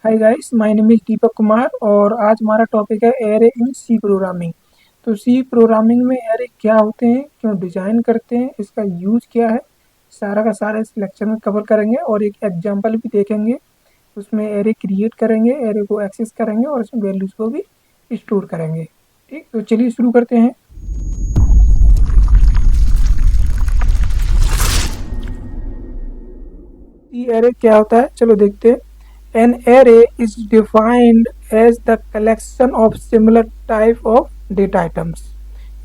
Hi guys, my name is Deepak Kumar और आज हमारा टॉपिक है एरे इन सी प्रोग्रामिंग। तो सी प्रोग्रामिंग में एरे क्या होते हैं, क्यों डिज़ाइन करते हैं, इसका यूज़ क्या है, सारा का सारा इस लेक्चर में कवर करेंगे और एक एग्जांपल भी देखेंगे। उसमें एरे क्रिएट करेंगे, एरे को एक्सेस करेंगे और उसमें वैल्यूज़ को भी स्टोर करेंगे। ठीक, तो चलिए शुरू करते हैं। ये एरे क्या होता है, चलो देखते हैं। An array is defined as the collection of similar type of data items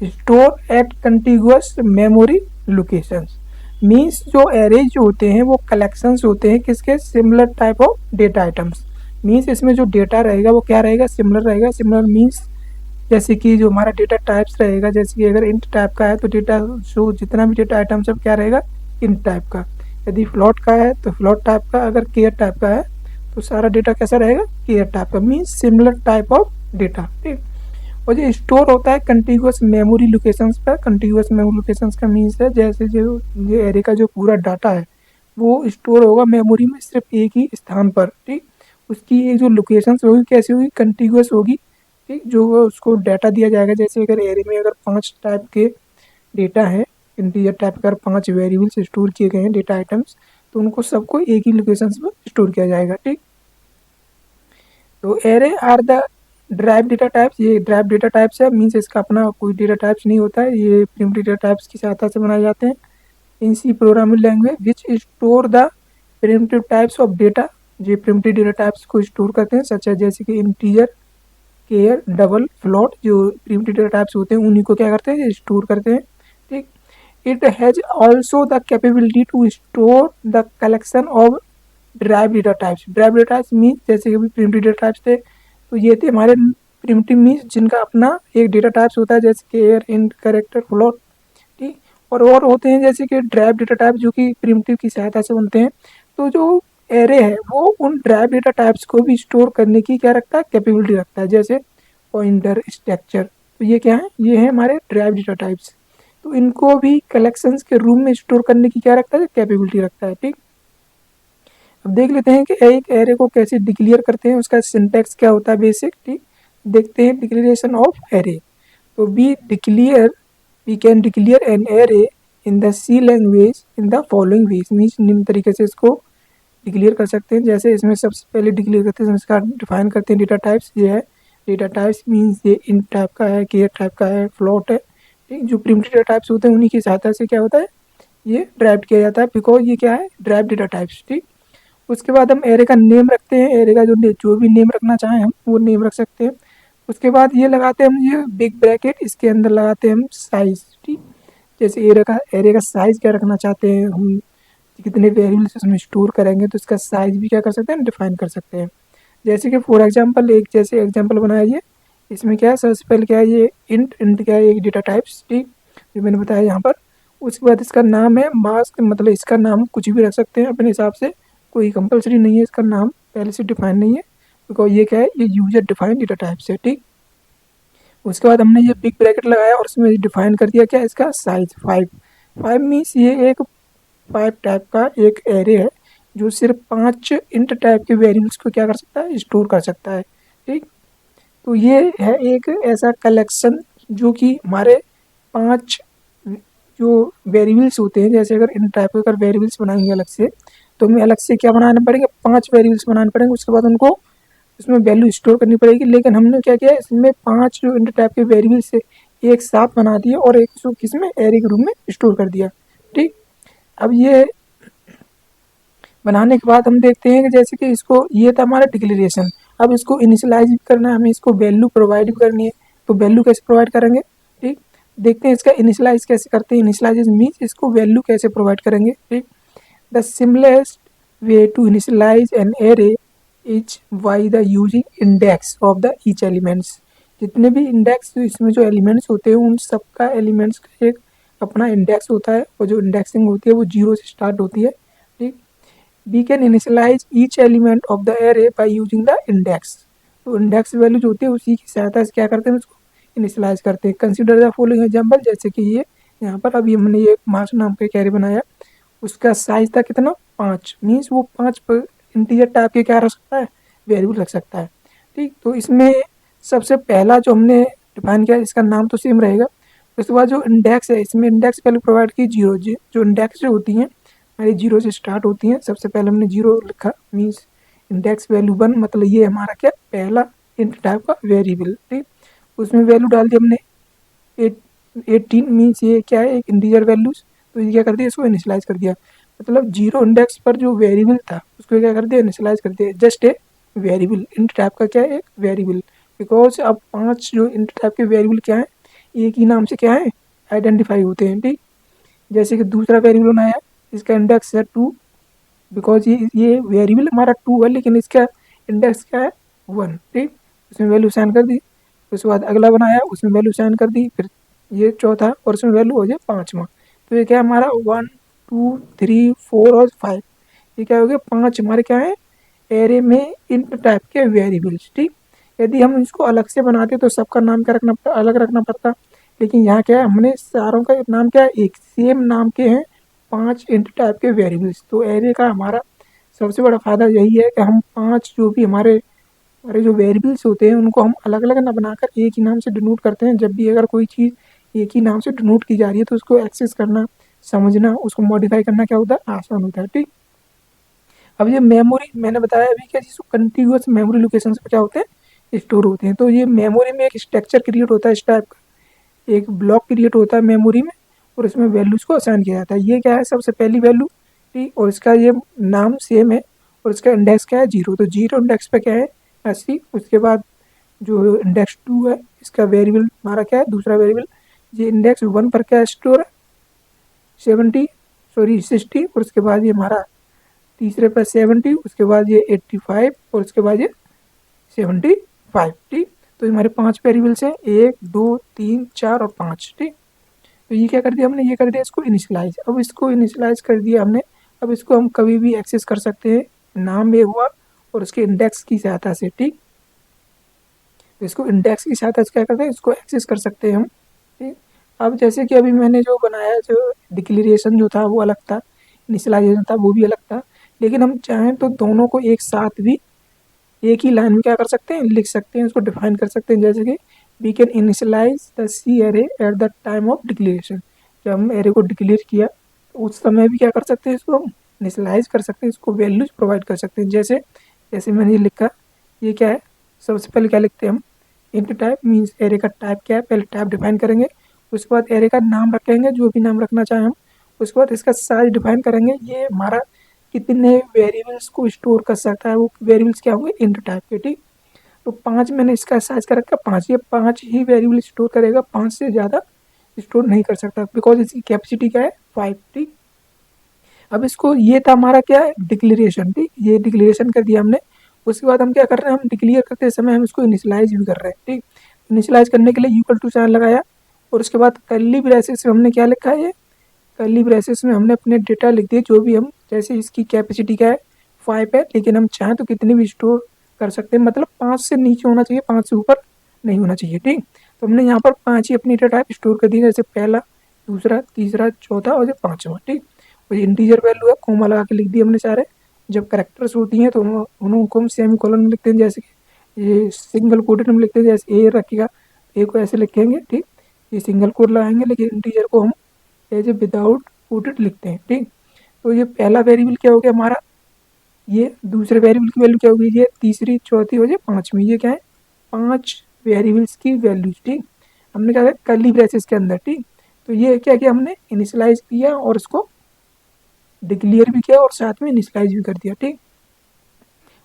stored at contiguous memory locations. Means जो array जो होते हैं वो कलेक्शंस होते हैं किसके, similar type of data items. Means इसमें जो डेटा रहेगा वो क्या रहेगा, सिमिलर रहेगा। सिमिलर मीन्स जैसे कि जो हमारा डेटा टाइप्स रहेगा, जैसे कि अगर इंट टाइप का है तो डेटा जो जितना भी डेटा आइटम सब क्या रहेगा, इंट टाइप का। यदि फ्लोट का है तो फ्लोट टाइप का, अगर केयर टाइप का है तो सारा डेटा कैसा रहेगा, केयर टाइप का। Means similar type of data. ठीक, और ये स्टोर होता है कंटिन्यूअस मेमोरी लोकेशंस पर। कंटिन्यूअस मेमोरी लोकेशंस का मीन्स है जैसे जो ये एरे का जो पूरा डाटा है वो स्टोर होगा मेमोरी में सिर्फ एक ही स्थान पर। ठीक, उसकी एक जो लोकेशंस होगी कैसी होगी, कंटिन्यूअस होगी। ठीक, जो उसको डाटा दिया जाएगा, जैसे अगर एरे में अगर 5 टाइप के डेटा है, इंटीजर टाइप का 5 वेरिएबल्स स्टोर किए गए हैं डेटा आइटम्स, तो उनको सबको एक ही लोकेशंस पर स्टोर किया जाएगा। ठीक, तो array are the drive data types. ये ड्राइव डेटा टाइप्स है, मीन्स इसका अपना कोई डेटा टाइप्स नहीं होता है, ये प्रिमिटिव डेटा टाइप्स की सहायता से बनाए जाते हैं in C programming language which store the primitive types of data. ये प्रिमिटिव डेटा टाइप्स को स्टोर करते हैं, सच है जैसे कि इंटीजर, केयर, डबल, फ्लोट। जो प्रिमिटिव डेटा टाइप्स होते हैं उन्हीं को क्या करते हैं, स्टोर करते हैं। ठीक, it has also the capability to store the collection of drive data types. Drive data types means जैसे कि प्रिमिटिव डेटा टाइप्स थे तो ये थे हमारे प्रिमिटिव मीन्स जिनका अपना एक डेटा टाइप्स होता है, जैसे केयर, इंट, कैरेक्टर, फ्लोट। ठीक, और होते हैं जैसे कि ड्राइव डेटा टाइप जो कि प्रिमिटिव की सहायता से बनते हैं। तो जो एरे है वो उन ड्राइव डेटा टाइप्स को भी स्टोर करने की क्या रखता है, कैपेबिलिटी रखता है, जैसे पॉइंटर, स्ट्रक्चर। तो ये क्या है, ये है हमारे ड्राइव डेटा टाइप्स। तो इनको भी कलेक्शंस के रूम में स्टोर करने की क्या रखता है, कैपेबिलिटी रखता है। ठीक, अब देख लेते हैं कि एक एरे को कैसे डिक्लेयर करते हैं, उसका सिंटैक्स क्या होता है बेसिक। ठीक, देखते हैं डिक्लेरेशन ऑफ एरे। तो we can declare an array in the C language in the following ways. Means निम्न तरीके से इसको डिक्लेयर कर सकते हैं। जैसे इसमें सबसे पहले डिक्लेयर करते हैं, इसका डिफाइन करते हैं डेटा टाइप्स। ये है डेटा टाइप्स मीन्स ये इंट टाइप का है, केयर टाइप का है, फ्लोट है। ठीक, जो प्रिमिटिव डेटा टाइप्स होते हैं उन्हीं की सहायता से क्या होता है, ये ड्राइव किया जाता है, बिकॉज ये क्या है, ड्राइव डेटा टाइप्स। ठीक, उसके बाद हम एरे का नेम रखते हैं, एरे का जो भी नेम रखना चाहें हम वो नेम रख सकते हैं। उसके बाद ये लगाते हैं हम, ये बिग ब्रैकेट, इसके अंदर लगाते हैं हम साइज। ठीक, जैसे एरे का साइज क्या रखना चाहते हैं हम, कितने वेरिएबल्स उसमें स्टोर करेंगे तो इसका साइज भी क्या कर सकते हैं, डिफाइन कर सकते हैं। जैसे कि फॉर एग्जांपल एक जैसे एग्जांपल बनाया, ये इसमें क्या है, सबसे पहले क्या है, ये इंट क्या है, एक डेटा टाइप्स। ठीक, जो मैंने बताया यहाँ पर। उसके बाद इसका नाम है मास्क, मतलब इसका नाम कुछ भी रख सकते हैं अपने हिसाब से, कोई कंपलसरी नहीं है, इसका नाम पहले से डिफाइन नहीं है, बिकॉज ये क्या है, ये यूजर डिफाइन डेटा टाइप्स है। ठीक, उसके बाद हमने ये बिग ब्रैकेट लगाया और उसमें डिफाइन कर दिया क्या, इसका साइज 5। 5 मीन्स ये एक 5 टाइप का एक एरे है जो सिर्फ 5 इंट टाइप के वेरिएबल्स को क्या कर सकता है, स्टोर कर सकता है। ठीक, तो ये है एक ऐसा कलेक्शन जो कि हमारे 5 जो वेरिएबल्स होते हैं, जैसे अगर इन टाइप के अगर वेरिएबल्स बनाएंगे अलग से तो हमें अलग से क्या बनाने पड़ेंगे, 5 वेरिएबल्स बनाने पड़ेंगे। उसके बाद उनको उसमें वैल्यू स्टोर करनी पड़ेगी। लेकिन हमने क्या किया, इसमें 5 जो इंट टाइप के वेरिएबल्स से एक साथ बना दिए और एक उसको किसमें, एरे के रूप में स्टोर कर दिया। ठीक, अब ये बनाने के बाद हम देखते हैं कि जैसे कि इसको, ये था हमारा डिक्लेरेशन। अब इसको इनिशियलाइज भी करना है, हमें इसको वैल्यू प्रोवाइड भी करनी है। तो वैल्यू कैसे प्रोवाइड करेंगे, ठीक, देखते हैं इसका इनिशियलाइज कैसे करते हैं। इनिशियलाइज मीन्स इसको वैल्यू कैसे प्रोवाइड करेंगे। ठीक, the simplest way to initialise an array is by the using index of the each elements. जितने भी इंडेक्स इसमें जो एलिमेंट्स होते हैं उन सबका एलिमेंट्स का एक अपना इंडेक्स होता है, और जो इंडेक्सिंग होती है वो 0 से स्टार्ट होती है। ठीक, we can initialize each element of the array by using the index। तो इंडेक्स वैल्यू जो होती है उसी की सहायता से क्या करते हैं, उसको इनिशियलाइज करते हैं। कंसिडर द फॉलोइंग एग्जांपल, जैसे कि ये यहाँ पर अभी हमने ये मार्क्स नाम का एक एरे बनाया, उसका साइज था कितना, 5। मीन्स वो 5 इंटीजर टाइप के क्या रख सकता है, वेरिएबल रख सकता है। ठीक, तो इसमें सबसे पहला जो हमने डिफाइन किया इसका नाम तो सेम रहेगा। उसके बाद जो इंडेक्स है इसमें इंडेक्स वैल्यू प्रोवाइड की जीरो, जो इंडेक्स जो होती हैं हमारी जीरो से स्टार्ट होती हैं। सबसे पहले हमने जीरो लिखा, मीन्स इंडेक्स वैल्यू 1, मतलब ये हमारा क्या पहला इंट टाइप का वेरिएबल। ठीक, उसमें वैल्यू डाल दी हमने 18, मीन्स ये क्या है एक इंटीजर वैल्यूज। तो ये क्या कर दिया, इसको इनिशियलाइज कर दिया, मतलब जीरो इंडेक्स पर जो वेरिएबल था उसको क्या कर दिया, इनिशियलाइज कर दिया। Just a variable, int type का क्या है एक वेरिएबल, बिकॉज अब 5 जो इंट टाइप के वेरिएबल क्या है एक ही नाम से क्या है आइडेंटिफाई होते हैं। ठीक, जैसे कि दूसरा वेरिएबल बनाया, इसका इंडेक्स है 2, बिकॉज ये वेरिएबल हमारा 2 है लेकिन इसका इंडेक्स क्या है 1। ठीक, उसमें वैल्यू साइन कर दी। उसके बाद अगला बनाया, उसमें वैल्यू साइन कर दी, फिर ये चौथा और उसमें वैल्यू हो जाए 5वां। तो ये क्या है हमारा 1 2 3 4 और 5, ये क्या हो गया 5 हमारे क्या है एरे में इंट टाइप के वेरिएबल्स। ठीक, यदि हम इसको अलग से बनाते तो सबका नाम क्या रखना पड़ता, अलग रखना पड़ता, लेकिन यहाँ क्या है हमने सारों का नाम क्या है एक सेम नाम के हैं 5 इंट टाइप के वेरिएबल्स। तो एरे का हमारा सबसे बड़ा फ़ायदा यही है कि हम 5 जो भी हमारे हमारे जो वेरिएबल्स होते हैं उनको हम अलग अलग ना बनाकर एक ही नाम से डिनोट करते हैं। जब भी अगर कोई चीज़ एक ही नाम से डिनोट की जा रही है तो उसको एक्सेस करना, समझना, उसको मॉडिफाई करना क्या होता है आसान होता है। ठीक, अब ये मेमोरी मैंने बताया अभी क्या जिसको कंटिन्यूअस मेमोरी लोकेशन पे क्या होते हैं स्टोर होते हैं। तो ये मेमोरी में एक स्ट्रक्चर क्रिएट होता है इस टाइप का, एक ब्लॉक क्रिएट होता है मेमोरी में और इसमें वैल्यूज को असाइन किया जाता है। ये क्या है सबसे पहली वैल्यू। ठीक, और इसका ये नाम सेम है और इसका इंडेक्स क्या है 0, तो 0 इंडेक्स पे क्या है 80। उसके बाद जो इंडेक्स 2 है इसका वेरिएबल हमारा क्या है दूसरा वेरिएबल, ये इंडेक्स 1 पर क्या स्टोर है 60, और उसके बाद ये हमारा तीसरे पर 70, उसके बाद ये 85 और उसके बाद ये 75। ठीक, तो हमारे 5 वेरिएबल्स हैं 1 2 3 4 और 5। ठीक, तो ये क्या कर दिया हमने, ये कर दिया इसको इनिशियलाइज। अब इसको इनिशियलाइज कर दिया हमने, अब इसको हम कभी भी एक्सेस कर सकते हैं नाम में हुआ और उसके इंडेक्स की सहायता से। ठीक, तो इसको इंडेक्स की सहायता से क्या करते हैं इसको एक्सेस कर सकते हैं हम। ठीक, अब जैसे कि अभी मैंने जो बनाया जो डिक्लेरेशन जो था वो अलग था, इनिशियलाइजेशन था वो भी अलग था, लेकिन हम चाहें तो दोनों को एक साथ भी एक ही लाइन में क्या कर सकते हैं लिख सकते हैं, उसको डिफाइन कर सकते हैं। जैसे कि we can initialise the C array at the time of declaration, जब हम एरे को डिक्लेयर किया तो उस समय भी क्या कर सकते हैं इसको हम इनिशियलाइज कर सकते हैं, इसको वैल्यूज प्रोवाइड कर सकते हैं। जैसे जैसे मैंने ये लिखा, ये क्या है सबसे पहले क्या लिखते हैं हम इंट टाइप, मीन्स एरे का टाइप क्या है पहले टाइप डिफाइन करेंगे, उसके बाद एरे का नाम रखेंगे जो भी नाम रखना चाहें हम, उसके बाद इसका साइज डिफाइन करेंगे, ये हमारा कितने वेरिएबल्स को स्टोर कर सकता है, वो वेरिएबल्स क्या होंगे इंट टाइप के। ठीक, तो 5 मैंने इसका साइज कर रखा 5, ये 5 ही वेरिएबल स्टोर करेगा, 5 से ज़्यादा स्टोर नहीं कर सकता बिकॉज इसकी कैपेसिटी क्या है 5। ठीक, अब इसको ये था हमारा क्या है डिक्लेरेशन। ठीक, ये डिक्लेरेशन कर दिया हमने, उसके बाद हम क्या कर रहे हैं हम डिक्लेयर करते समय हम इसको इनिशियलाइज भी कर रहे हैं। ठीक, इनिशियलाइज करने के लिए इक्वल टू साइन लगाया और उसके बाद कर्ली ब्रेसेस में हमने क्या लिखा है, ये कर्ली ब्रेसेस में हमने अपने डेटा लिख दिए जो भी हम, जैसे इसकी कैपेसिटी क्या है 5 है लेकिन हम चाहें तो कितनी भी स्टोर कर सकते हैं, मतलब 5 से नीचे होना चाहिए, 5 से ऊपर नहीं होना चाहिए। ठीक, तो हमने यहाँ पर 5 ही अपनी डेटा टाइप स्टोर कर दी, जैसे पहला दूसरा तीसरा चौथा और ये 5वां। ठीक, और इंटीजर वैल्यू है कोमा लगा के लिख दिए हमने सारे। जब करेक्टर्स होती हैं तो उनको हम सेमी कॉलन में लिखते हैं, जैसे कि ये सिंगल कोटेड में लिखते हैं, जैसे ए रखेगा ए को ऐसे लिखेंगे। ठीक, ये सिंगल कोड लगाएंगे लेकिन इंटीजर को हम एज ए विदाउट कोटेड लिखते हैं। ठीक, तो ये पहला वेरिएबल क्या हो गया हमारा, ये दूसरे वेरिएबल की वैल्यू क्या होगी, ये तीसरी चौथी और ये 5वीं, ये क्या है 5 वेरिएबल्स की वैल्यूज। ठीक, हमने क्या किया कर्ली ब्रेसेस के अंदर। ठीक, तो ये क्या किया हमने इनिशियलाइज किया और इसको डिक्लेयर भी किया और साथ में इनिशियलाइज भी कर दिया। ठीक,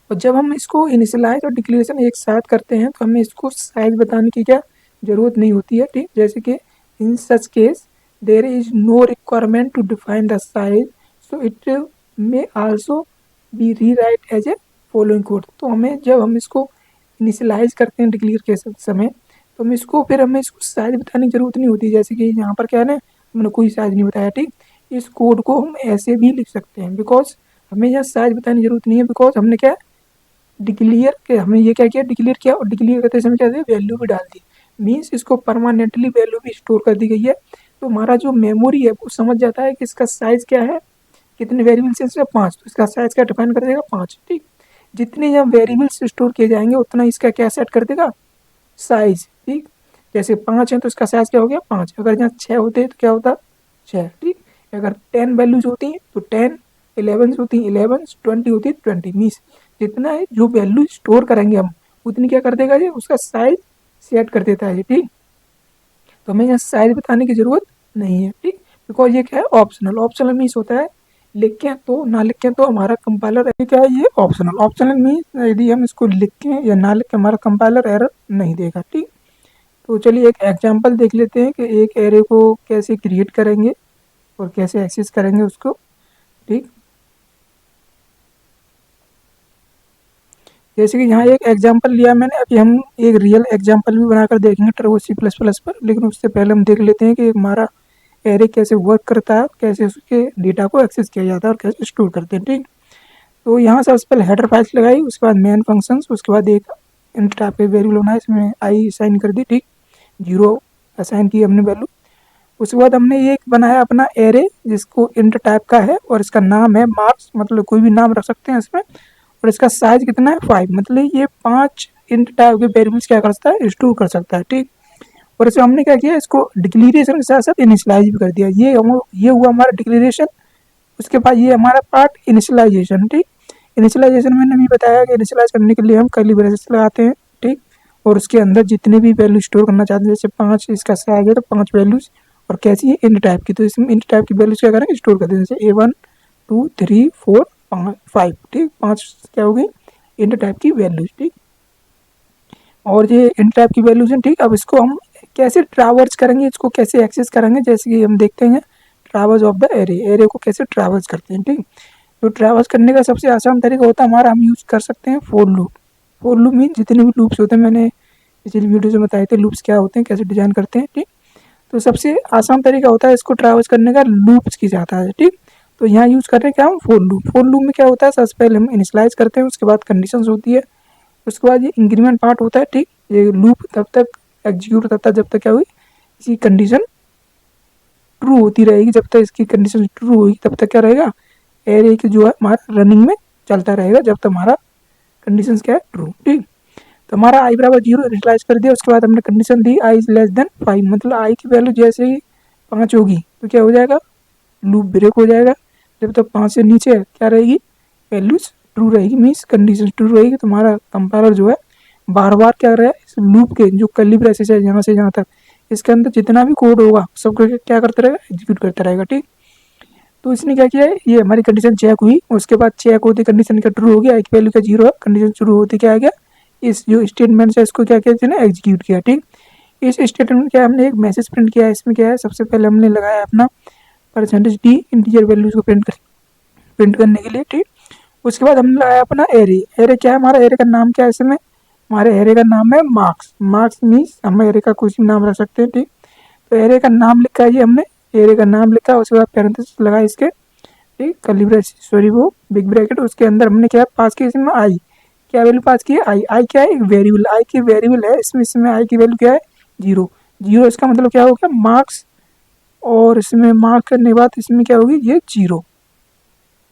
और जब हम इसको इनिशियलाइज और डिक्लेरेशन एक साथ करते हैं तो हमें इसको साइज बताने की क्या ज़रूरत नहीं होती है। ठीक, जैसे कि in such case there is no requirement to define the size, so it may also be rewrite as a following code. तो हमें जब हम इसको इनिशियलाइज करते हैं डिक्लेयर के समय तो हम इसको फिर हमें इसको साइज बताने की ज़रूरत नहीं होती, जैसे कि यहाँ पर क्या है ना हमने कोई साइज नहीं बताया। ठीक, इस कोड को हम ऐसे भी लिख सकते हैं बिकॉज हमें यहाँ साइज बताने की ज़रूरत नहीं है, बिकॉज हमने क्या डिक्लेयर के हमने ये क्या किया डिक्लेयर किया और डिक्लेयर करते समय क्या दिया वैल्यू भी डाल दी, मीन्स इसको परमानेंटली वैल्यू भी स्टोर कर दी गई है। तो हमारा जो मेमोरी है वो समझ जाता है कि इसका साइज क्या है, कितने वेरिएबल्स हैं इसमें 5, तो इसका साइज क्या डिफाइन कर देगा 5। ठीक, जितने जब वेरिएबल्स स्टोर किए जाएंगे उतना इसका क्या सेट कर देगा, साइज। ठीक, जैसे 5 है तो इसका साइज क्या हो गया 5, अगर यहाँ 6 होते हैं तो क्या होता 6। ठीक, अगर 10 वैल्यूज होती हैं तो 10, 11 होती हैं 11, 20 होती है 20। मीन्स जितना है जो वैल्यू स्टोर करेंगे हम उतनी क्या कर देगा ये, उसका साइज सेट कर देता है। ठीक, तो हमें यहाँ साइज बताने की जरूरत नहीं है। ठीक, बिकॉज ये क्या है ऑप्शनल। ऑप्शनल मीन्स होता है लिखें तो ना लिखें तो हमारा कंपाइलर क्या है, ये ऑप्शनल। ऑप्शनल मीन्स यदि हम इसको लिखें या ना लिखें हमारा कंपाइलर एरर नहीं देगा। ठीक, तो चलिए एक एग्जांपल देख लेते हैं कि एक एरे को कैसे क्रिएट करेंगे और कैसे एक्सेस करेंगे उसको। ठीक, जैसे कि यहाँ एक एग्जांपल लिया मैंने, अभी हम एक रियल एग्जांपल भी बनाकर देखेंगे टर्बो C++ पर, लेकिन उससे पहले हम देख लेते हैं कि हमारा एरे कैसे वर्क करता है, कैसे उसके डेटा को एक्सेस किया जाता है और कैसे स्टोर करते हैं। ठीक, तो यहाँ सबसे पहले हेडर फाइल्स लगाई, उसके बाद मेन फंक्शंस, उसके बाद एक इंट टाइप के वेरिएबल बनाया, इसमें आई असाइन कर दी। ठीक, 0 असाइन की हमने वैल्यू। उसके बाद हमने एक बनाया अपना एरे जिसको इंट टाइप का है और इसका नाम है मार्क्स, मतलब कोई भी नाम रख सकते हैं इसमें, और इसका साइज कितना है 5, मतलब ये 5 इंट टाइप के वेरिएबल्स क्या कर सकता है, स्टोर कर सकता है। ठीक, और इसमें हमने क्या किया, इसको डिक्लेरेशन के साथ साथ इनिशियलाइज भी कर दिया। ये हुआ हमारा डिक्लेरेशन। उसके बाद ये हमारा पार्ट इनिशियलाइजेशन। ठीक, इनिशियलाइजेशन मैंने भी बताया कि इनिशियलाइज करने के लिए हम कर्ली ब्रेसेस लगाते हैं। ठीक, और उसके अंदर जितने भी वैल्यू स्टोर करना चाहते हैं, जैसे 5 इसका साइज है तो 5 वैल्यूज, और कैसी है इंट टाइप की, तो इसमें इंट टाइप की वैल्यूज क्या करेंगे, स्टोर कर दें, जैसे A1 2 3 4 5। ठीक, 5 क्या होगी इंट टाइप की वैल्यूज। ठीक, और ये इंट टाइप की वैल्यूज हैं। ठीक, अब इसको हम कैसे ट्रैवर्स करेंगे, इसको कैसे एक्सेस करेंगे, जैसे कि हम देखते हैं traverse of the array, array को कैसे ट्रैवर्स करते हैं। ठीक, तो ट्रैवर्स करने का सबसे आसान तरीका होता है हमारा, हम यूज कर सकते हैं for loop. For loop mean जितने भी लूप्स होते हैं, मैंने पिछली वीडियो में बताए थे लूप्स क्या होते हैं, कैसे डिजाइन करते हैं। ठीक, तो सबसे आसान तरीका होता है इसको ट्रैवर्स करने का लूप्स की जाता है। ठीक, तो यहाँ यूज कर रहे हैं क्या हम फॉर लूप। फॉर लूप में क्या होता है, सबसे पहले हम इनिशियलाइज करते हैं, उसके बाद कंडीशंस होती है, उसके बाद ये इंक्रीमेंट पार्ट होता है। ठीक, ये लूप तब तक एग्जीक्यूट करता है जब तक क्या हुई, इसकी कंडीशन ट्रू होती रहेगी। जब तक इसकी कंडीशन ट्रू होगी तब तक क्या रहेगा, एरे की जो है हमारा रनिंग में चलता रहेगा जब तक हमारा कंडीशन क्या है ट्रू। ठीक, तो हमारा आई बराबर 0 इनिशियलाइज कर दिया, उसके बाद हमने condition the I is less than 5, मतलब आई की वैल्यू जैसे ही 5 होगी तो क्या हो जाएगा, लूप ब्रेक हो जाएगा। जब तक 5 से नीचे क्या रहेगी, वैल्यूज ट्रू रहेगी, मीन्स कंडीशन ट्रू रहेगी। तो हमारा कंपाइलर जो है बार बार क्या रहा है, इस लूप के जो कर्ली ब्रेसेस है यहाँ से यहाँ तक, इसके अंदर जितना भी कोड होगा सबको क्या करता रहेगा, एग्जीक्यूट करता रहेगा। ठीक, तो इसने क्या किया है, ये हमारी कंडीशन चेक हुई, उसके बाद चेक होती कंडीशन क्या ट्रू हो गया, आई की वैल्यू क्या 0 है, कंडीशन शुरू होती क्या आ गया, इस जो स्टेटमेंट है इसको क्या किया ना एग्जीक्यूट किया। ठीक, इस स्टेटमेंट में क्या हमने एक मैसेज प्रिंट किया है, इसमें क्या है सबसे पहले हमने लगाया अपना %d इंटीजर वैल्यूज को प्रिंट करने के लिए। ठीक, उसके बाद हमने लगाया अपना एरे। एरे क्या है, हमारा एरे का नाम क्या है, इसमें हमारे एरे का नाम है मार्क्स। मार्क्स मीन्स हम एरे का कुछ भी नाम रख सकते हैं। ठीक, तो एरे का नाम लिखा है, ये हमने एरे का नाम लिखा, उसके बाद पैरेंथेसिस लगा इसके। ठीक, कर्ली ब्रैकेट, सॉरी वो बिग ब्रैकेट, उसके अंदर हमने क्या पास किया, इसमें आई क्या वैल्यू पास की है, आई। आई क्या है, एक वेरिएबल, आई की वेरिएबल है, इसमें आई की वैल्यू क्या है 0। 0 इसका मतलब क्या हो गया मार्क्स, और इसमें मार्क करने के बाद इसमें क्या होगी ये 0।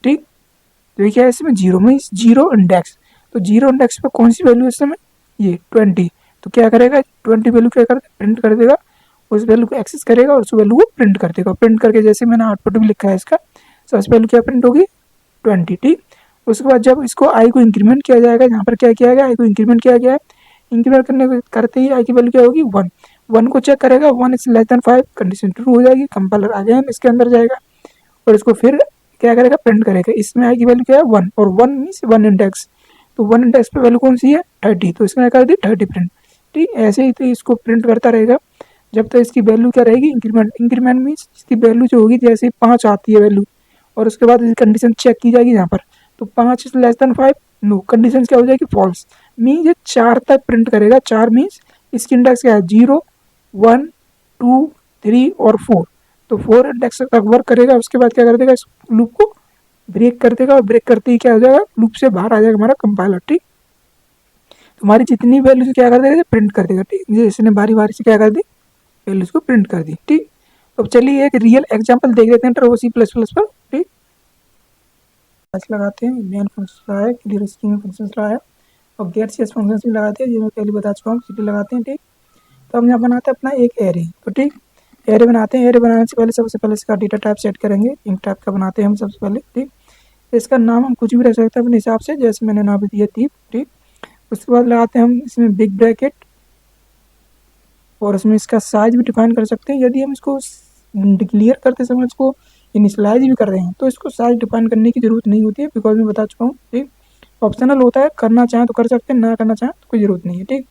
ठीक, तो ये क्या है इसमें 0 में 0 इंडेक्स, तो 0 इंडेक्स पे कौन सी वैल्यू है इस समय, ये 20। तो क्या करेगा 20 वैल्यू क्या कर प्रिंट कर देगा, उस वैल्यू को एक्सेस करेगा और उस वैल्यू को प्रिंट कर देगा। प्रिंट करके जैसे मैंने आउटपुट भी लिखा है इसका, सबसे वैल्यू क्या प्रिंट होगी 20। ठीक, उसके बाद जब इसको आई को इंक्रीमेंट किया जाएगा, यहाँ पर क्या किया गया, आई को इंक्रीमेंट किया गया है, इंक्रीमेंट करते ही आई की वैल्यू क्या होगी 1। 1 को चेक करेगा, 1 is less than 5, condition true हो जाएगी, कंपाइलर आगे हम इसके अंदर जाएगा और इसको फिर क्या करेगा प्रिंट करेगा। इसमें आई की वैल्यू क्या है 1, और 1 मीन्स 1 इंडेक्स, तो 1 इंडेक्स पे वैल्यू कौन सी है 30, तो इसमें कर दी 30 प्रिंट। ठीक, ऐसे ही तो इसको प्रिंट करता रहेगा जब तक इसकी वैल्यू क्या रहेगी इंक्रीमेंट। इंक्रीमेंट मीन्स इसकी वैल्यू जो होगी, जैसे 5 आती है वैल्यू और उसके बाद इसकी कंडीशन चेक की जाएगी यहाँ पर, तो 5 is less than 5, no, condition क्या हो जाएगी फॉल्स, मीन्स ये 4 तक प्रिंट करेगा। 4 मीन्स इसकी इंडेक्स क्या है 0 1 2 3 और 4, तो 4 इंडेक्स तक वर्क करेगा। उसके बाद क्या कर देगा, इस लूप को ब्रेक कर देगा, और ब्रेक करते ही क्या हो जाएगा, लूप से बाहर आ जाएगा हमारा कंपाइलर। ठीक, तुम्हारी जितनी वैल्यूज क्या कर देगा प्रिंट कर देगा। ठीक, इसने बारी बारी से क्या कर दी वैल्यूज को प्रिंट कर दी। ठीक, अब चलिए एक रियल एग्जांपल देख लेते हैं टर्बो C++ पर। ठीक, लगाते हैं, मेन फंक्शन रहा है, क्लियर स्ट्रिंग फंक्शन रहा है और गेट सीएस फंक्शन भी लगाते हैं, ये मैं पहले बता चुका हूँ, सिटी लगाते हैं। ठीक, तो हम यहाँ बनाते हैं अपना एक एरे। तो ठीक, एरे बनाते हैं। एरे बनाने से पहले सबसे पहले इसका डेटा टाइप सेट करेंगे, इंट टाइप का बनाते हैं हम सबसे पहले। ठीक, इसका नाम हम कुछ भी रख सकते हैं अपने हिसाब से, जैसे मैंने नाम दिया दीप। ठीक, उसके बाद लगाते हैं हम इसमें बिग ब्रैकेट और उसमें इसका साइज भी डिफाइन कर सकते हैं। यदि हम इसको डिक्लेयर करते समय इसको इनिशियलाइज भी कर रहे हैं तो इसको साइज डिफाइन करने की जरूरत नहीं होती है, बिकॉज मैं बता चुका हूँ। ठीक, ऑप्शनल होता है, करना चाहें तो कर सकते हैं, ना करना चाहें तो कोई ज़रूरत नहीं है। ठीक,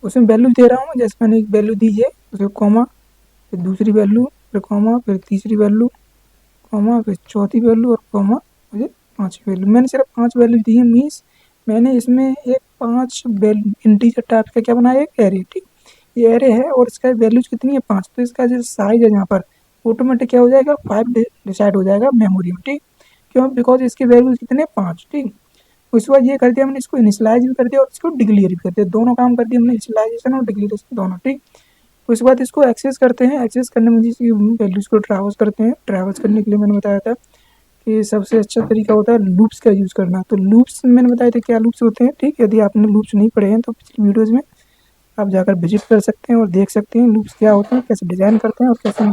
उसमें वैल्यू दे रहा हूँ मैं, जैसे मैंने एक वैल्यू दी है, उसमें कॉमा, फिर दूसरी वैल्यू, फिर कॉमा, फिर तीसरी वैल्यू, कॉमा, फिर चौथी वैल्यू और कॉमा, मुझे पाँचवीं वैल्यू। मैंने सिर्फ 5 वैल्यू दी है, मीन्स मैंने इसमें एक 5 इंटीजर टाइप का क्या बनाया, एक एरे। ठीक, ये एरे है और इसका वैल्यूज कितनी है, 5। तो इसका जो साइज है यहाँ पर ऑटोमेटिक क्या हो जाएगा, 5 डिसाइड हो जाएगा मेमोरी में। ठीक, क्यों, बिकॉज इसके वैल्यूज कितने, 5। ठीक, उसके बाद ये कर दिया हमने, इसको इनिशियलाइज भी कर दिया और इसको डिक्लेयर भी कर दिया, दोनों काम कर दिया हमने, इनिशियलाइजेशन और डिक्लेरेशन दोनों। ठीक, उसके बाद इसको एक्सेस करते हैं। एक्सेस करने में जिसकी वैल्यूज को ट्रैवर्स करते हैं। ट्रैवर्स करने के लिए मैंने बताया था कि सबसे अच्छा तरीका होता है लूप्स का यूज़ करना। तो लूप्स मैंने बताए थे क्या लूप्स होते हैं। ठीक, यदि आपने लूप्स नहीं पढ़े हैं तो पिछली वीडियोज़ में आप जाकर विजिट कर सकते हैं और देख सकते हैं लूप्स क्या होते हैं, कैसे डिज़ाइन करते हैं और कैसे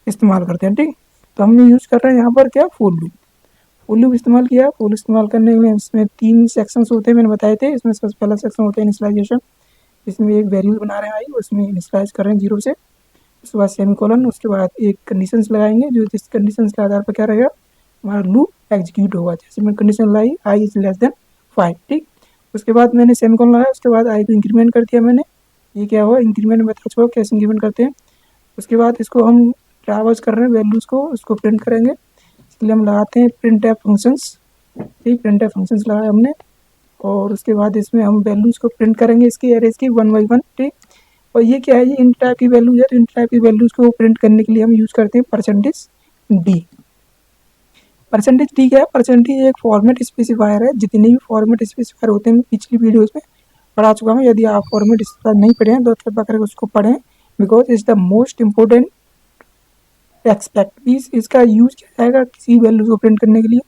इस्तेमाल करते हैं। ठीक, तो हम यूज़ कर रहे हैं यहाँ पर क्या, फॉर लूप। फॉर लूप इस्तेमाल किया। फॉर इस्तेमाल करने के लिए इसमें 3 सेक्शंस होते हैं, मैंने बताए थे। इसमें सबसे पहला सेक्शन होता है इनिशियलाइजेशन, इसमें एक वेरिएबल बना रहे हैं आई, उसमें इनिशियलाइज कर रहे हैं 0 से। उसके बाद सेमीकोलन, उसके बाद एक कंडीशंस लगाएंगे, जो जिस कंडीशंस के आधार पर क्या रहेगा, हमारा लूप एग्जीक्यूट होगा। जैसे मैं condition lie I is less than 5। ठीक, उसके बाद मैंने सेमीकोलन लगाया, उसके बाद आई को इंक्रीमेंट कर दिया मैंने। ये क्या हुआ, इंक्रीमेंट में बता चुका कैसे इंक्रीमेंट करते हैं। उसके बाद इसको हम ट्रैवर्स कर रहे हैं वैल्यूज़ को, उसको प्रिंट करेंगे। इसके लिए हम लगाते हैं प्रिंट एफ फंक्शंस। ठीक, प्रिंट एफ फंक्शंस लगाया हमने और उसके बाद इसमें हम वैल्यूज़ को प्रिंट करेंगे, इसकी एरेज की 1 बाई 1। ठीक, और ये क्या है, ये इन टाइप की वैल्यूज है। तो इन टाइप की वैल्यूज को प्रिंट करने के लिए हम यूज़ करते हैं परसेंटेज डी। परसेंटेज डी क्या है, परसेंटेज एक फॉर्मेट स्पेसिफायर है। जितने भी फॉर्मेट स्पेसिफायर होते हैं पिछली वीडियोस में पढ़ा चुका हूँ। यदि आप फॉर्मेट स्पेसिफायर नहीं पढ़े हैं तो कृपया करके उसको पढ़ें, because it's the most important expect. इसका यूज किया जाएगा किसी वैल्यू को प्रिंट करने के लिए।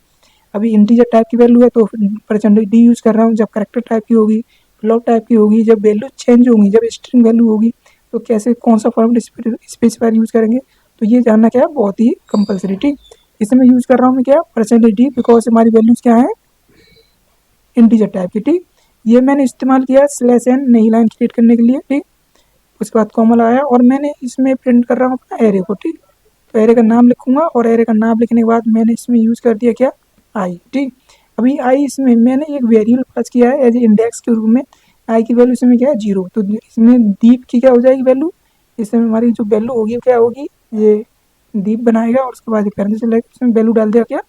अभी इंटीजर टाइप की वैल्यू है तो परसेंटेज डी यूज़ कर रहा हूँ। जब करेक्टर टाइप की होगी, फ्लोट टाइप की होगी, जब वैल्यू चेंज होंगी, जब स्ट्रिंग वैल्यू होगी, तो कैसे कौन सा फॉर्मेट स्पेसिफायर यूज़ करेंगे, तो ये जानना क्या है, बहुत ही कंपलसरी। ठीक, इसमें यूज़ कर रहा हूँ मैं क्या, परसेंटेज डी, बिकॉज हमारी वैल्यूज़ क्या है, इंटीजर टाइप की। ठीक, ये मैंने इस्तेमाल किया स्लैश एन नई लाइन क्रिएट करने के लिए। ठीक, उसके बाद कॉमा लगाया और मैंने इसमें प्रिंट कर रहा हूँ अपना एरे को। ठीक, तो एरे का नाम लिखूंगा और एरे का नाम लिखने के बाद मैंने इसमें यूज़ कर दिया क्या, आई। ठीक, अभी आई इसमें मैंने एक वेरिएबल पास किया है एज इंडेक्स के रूप में। आई की वैल्यू इसमें क्या है, 0। तो इसमें दीप की क्या हो जाएगी वैल्यू, इसमें हमारी जो वैल्यू होगी क्या होगी, ये दीप बनाएगा और उसके बाद पैरेंथेसिस लेकर इसमें वैल्यू डाल दिया क्या,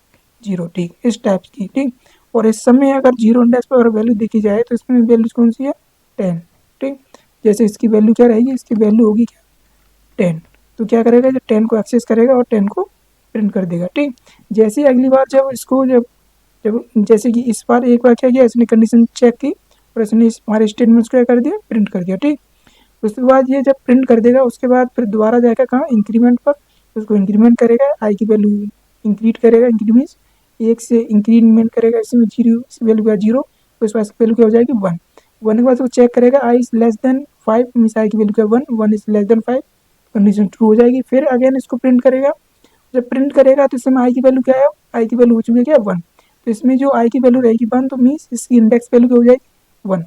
0। ठीक, इस टाइप की। ठीक, और इस समय अगर 0 इंडेक्स पर अगर वैल्यू देखी जाए तो इसमें वैल्यू कौन सी है, 10। ठीक, जैसे इसकी वैल्यू क्या रहेगी, इसकी वैल्यू होगी क्या, 10। तो क्या करेगा, जब 10 को एक्सेस करेगा और 10 को प्रिंट कर देगा। ठीक, जैसे ही अगली बार जब इसको जब जब जैसे कि इस बार एक बार क्या किया, इसने कंडीशन चेक की और इसने हमारे स्टेटमेंट्स को क्या कर दिया, प्रिंट कर दिया। ठीक, उसके बाद ये जब प्रिंट कर देगा उसके बाद फिर दोबारा जाएगा कहाँ, इंक्रीमेंट पर। उसको इंक्रीमेंट करेगा, आई की वैल्यू इंक्रीट करेगा, इंक्रीमेंट 1 से इंक्रीमेंट करेगा, इसमें 0 वैल्यू का 0, उसके बाद वैल्यू क्या हो जाएगी 1। 1 के बाद वो चेक करेगा I is less than 5, means I की वैल्यू क्या 1, 1 is less than 5, condition true हो जाएगी। फिर अगेन इसको प्रिंट करेगा। जब प्रिंट करेगा तो इसमें आई की वैल्यू क्या है, आई की वैल्यू हो चुकी है क्या 1। तो इसमें जो आई की वैल्यू रहेगी 1, तो मीन्स इसकी इंडेक्स वैल्यू क्या हो जाएगी 1।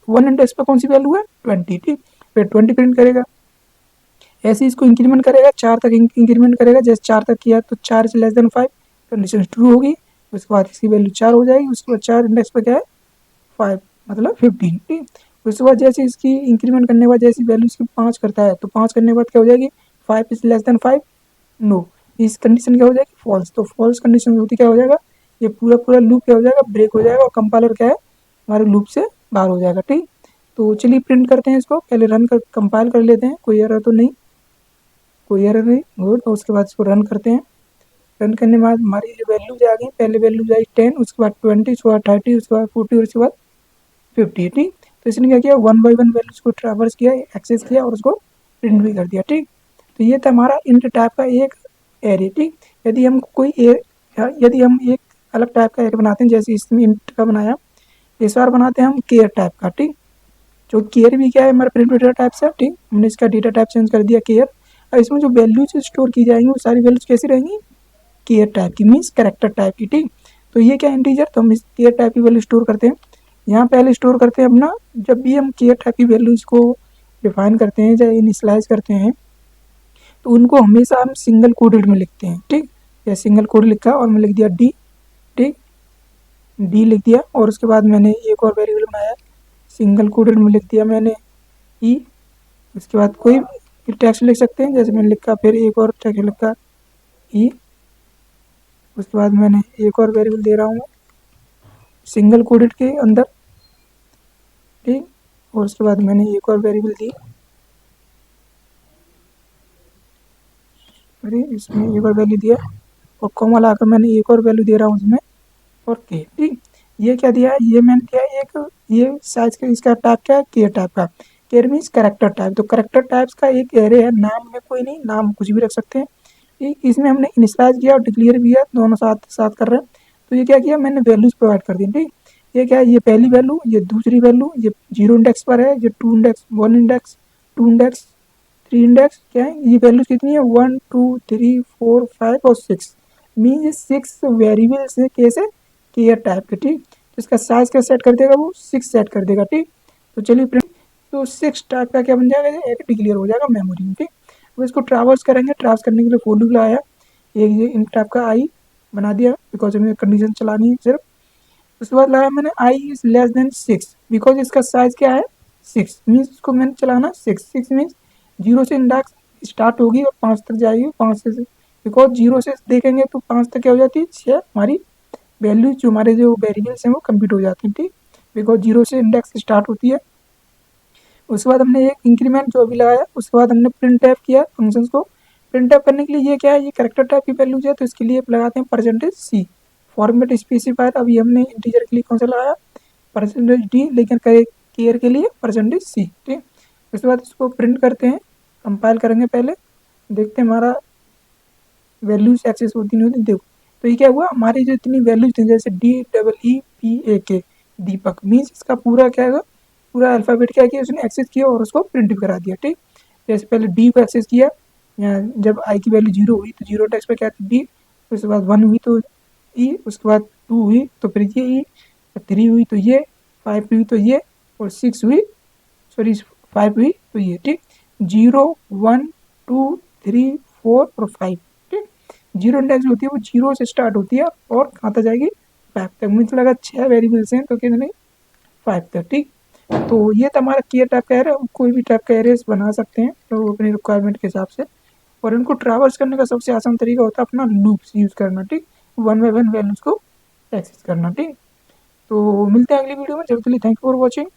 वन इंडेक्स पर कौन सी वैल्यू है, 20। ठीक, फिर 20 प्रिंट करेगा। ऐसे इसको इंक्रीमेंट करेगा, 4 तक इंक्रीमेंट करेगा। जैसे 4 तक किया तो 4 is less than 5, condition true होगी। उसके बाद इसकी वैल्यू 4 हो जाएगी। उसके बाद 4 इंडेक्स पर क्या है 5, मतलब 15। ठीक, उसके बाद जैसे इसकी इंक्रीमेंट करने के बाद जैसी वैल्यू इसकी 5 करता है तो 5 करने के बाद क्या हो जाएगी, 5 इज लेस देन 5, नो, इस कंडीशन क्या हो जाएगी, फॉल्स। तो फॉल्स कंडीशन होती क्या हो जाएगा, ये पूरा पूरा लूप क्या हो जाएगा, ब्रेक हो जाएगा और कंपाइलर क्या है, हमारे लूप से बाहर हो जाएगा। ठीक, तो चलिए प्रिंट करते हैं इसको, पहले रन कर कंपाइल कर लेते हैं, कोई एरर तो नहीं, कोई एरर नहीं, गुड। तो उसके बाद इसको रन करते हैं। रन करने के बाद हमारी जो वैल्यूज आ गई, पहले वैल्यूज आई 10, उसके बाद 20, उसके बाद 30, उसके बाद 40 और उसके बाद 50। ठीक, तो इसने क्या किया, 1 बाई 1 वैल्यूज को ट्रैवर्स किया, एक्सेस किया और उसको प्रिंट भी कर दिया। ठीक, तो ये था हमारा इंट टाइप का एक एरे। ठीक, यदि हम कोई यदि हम एक अलग टाइप का एरे बनाते हैं, जैसे इसमें इंट का बनाया, इस बार बनाते हैं हम केयर टाइप का, ठीक। जो केयर भी क्या है, हमारा प्रिंट डेटा टाइप से, ठीक। हमने इसका डेटा टाइप चेंज कर दिया केयर, और इसमें जो वैल्यूज स्टोर की जाएंगी वो सारी वैल्यूज कैसी रहेंगी, केयर टाइप की, मीन्स कैरेक्टर टाइप की, ठीक। तो ये क्या इंटीजर, तो हम इस केयर टाइप की वैल्यू स्टोर करते हैं। यहाँ पहले स्टोर करते हैं अपना, जब भी हम केयर टाइप की वैल्यूज को डिफाइन करते हैं या इनिशलाइज करते हैं, तो उनको हमेशा हम सिंगल कोडेड में लिखते हैं, ठीक। या सिंगल कोड लिखा और मैं लिख दिया डी, ठीक, डी लिख दिया, और उसके बाद मैंने एक और वेरिएबल बनाया, सिंगल कोडेड में लिख दिया मैंने ई। उसके बाद कोई भी टेक्स्ट लिख सकते हैं, जैसे मैंने लिखा, फिर एक और टेक्स्ट लिखा ई। उसके बाद मैंने एक और वेरिएबल दे रहा हूँ सिंगल कोडेड के अंदर, ठीक। और उसके बाद मैंने एक और वेरिएबल दी, अरे इसमें एक और वैल्यू दिया, और कॉमा लाकर मैंने एक और वैल्यू दे रहा हूँ उसमें, और के, ठीक। ये क्या दिया है, ये मैंने दिया एक, ये साइज का, इसका टाइप क्या है, केयर टाइप का। केयर मीन्स करेक्टर टाइप, तो करेक्टर टाइप्स का एक एरे है, नाम में कोई नहीं, नाम कुछ भी रख सकते हैं, ठीक। इसमें हमने इनिशियलाइज किया और डिक्लेयर भी किया, दोनों साथ साथ कर रहे हैं। तो ये क्या किया, मैंने वैल्यूज प्रोवाइड कर दी, ठीक। ये क्या है, ये पहली वैल्यू, ये दूसरी वैल्यू, ये 0 इंडेक्स पर है, ये 2 इंडेक्स, 1 इंडेक्स, 2 इंडेक्स, 3 इंडेक्स, क्या है, ये वैल्यूज कितनी है, 1 2 3 4 5 और 6, मीन ये 6 वेरिएबल्स है, कैसे, केयर टाइप के, ठीक। तो इसका साइज क्या सेट कर देगा, वो 6 सेट कर देगा, ठीक। तो चलिए प्रिंट, तो 6 टाइप का क्या बन जाएगा, एक डिक्लेयर हो जाएगा मेमोरी में, ठीक। अब इसको ट्रावर्स करेंगे, ट्रावर्स करने के लिए फॉर लूप लाया, एक ये इन टाइप का आई बना दिया, बिकॉज हमें कंडीशन चलानी है सिर्फ। उसके बाद लाया मैंने आई इज लेस देन 6, बिकॉज इसका साइज क्या है, 6, मीन्स इसको मैंने चलाना 6 मीन्स 0 से इंडेक्स स्टार्ट होगी और 5 तक जाएगी, 5 से, बिकॉज 0 से देखेंगे तो 5 तक क्या हो जाती है, 6 हमारी वैल्यूज, जो हमारे जो वेरिएबल्स हैं वो कंप्यूट हो जाती हैं, ठीक। बिकॉज 0 से इंडेक्स स्टार्ट होती है। उसके बाद हमने एक इंक्रीमेंट जो अभी लगाया, उसके बाद हमने प्रिंट टाइप किया फंक्शंस को। प्रिंट टाइप करने के लिए ये क्या है, ये कैरेक्टर टाइप की वैल्यूज है, तो इसके लिए लगाते हैं परसेंटेज सी, फॉर्मेट स्पेसिफायर। अभी हमने इंटीजर के लिए कौन सा लगाया, परसेंटेज डी, लेकिन केयर के लिए परसेंटेज सी, ठीक। उसके बाद इसको प्रिंट करते हैं, कंपाइल करेंगे पहले, देखते हैं हमारा वैल्यूज एक्सेस होती नहीं होती, देखो। तो ये क्या हुआ, हमारी जो इतनी वैल्यूज थी, जैसे D double E P A के, दीपक, मीन्स इसका पूरा क्या है, पूरा अल्फ़ाबेट क्या किया उसने, एक्सेस किया और उसको प्रिंट भी करा दिया, ठीक। जैसे पहले डी को एक्सेस किया, जब आई की वैल्यू 0 हुई तो 0 टेक्स्ट पे क्या था, डी। उसके बाद 1 हुई तो ई, उसके बाद 2 हुई तो फिर ये ई, 3 हुई तो ये, 5 हुई तो ये, और 6 हुई, सॉरी 5 हुई तो ये, ठीक। 0 1 2 3 4 और 5, ठीक। 0 इंडेक्स होती है वो 0 से स्टार्ट होती है और कहाँ तक जाएगी, 5 तक। मुझे लगा 6 वेरिएबल्स हैं तो कितने, 5 तक, ठीक। तो ये तो हमारा केयर टाइप का एरे, कोई भी टाइप का एरेस बना सकते हैं तो अपनी रिक्वायरमेंट के हिसाब से। और इनको ट्रैवर्स करने का सबसे आसान तरीका होता है अपना लूप्स यूज़ करना, ठीक। वन बाय वन वैल्यूज को एक्सेस करना, ठीक। तो मिलते हैं अगली वीडियो में, जब तक के लिए थैंक यू फॉर वॉचिंग।